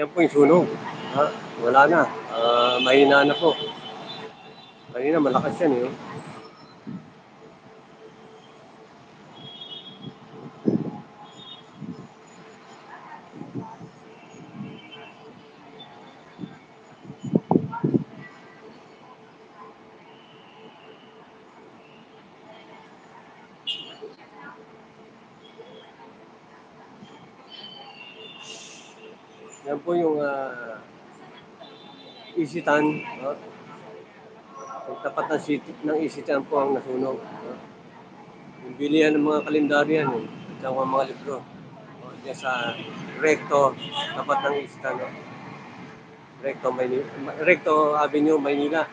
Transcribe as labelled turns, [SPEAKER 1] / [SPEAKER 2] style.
[SPEAKER 1] Yan po yung sunog. Wala na. Mahina na po. Kanina malakas yan eh. Yan po yung Isitan. Yung tapat ng Isitan po ang nasunog. Yung bilihan ng mga kalendaryo yan eh. At saka mga libro. Diyan sa Recto, tapat ng Isitan. Recto Avenue, Maynila.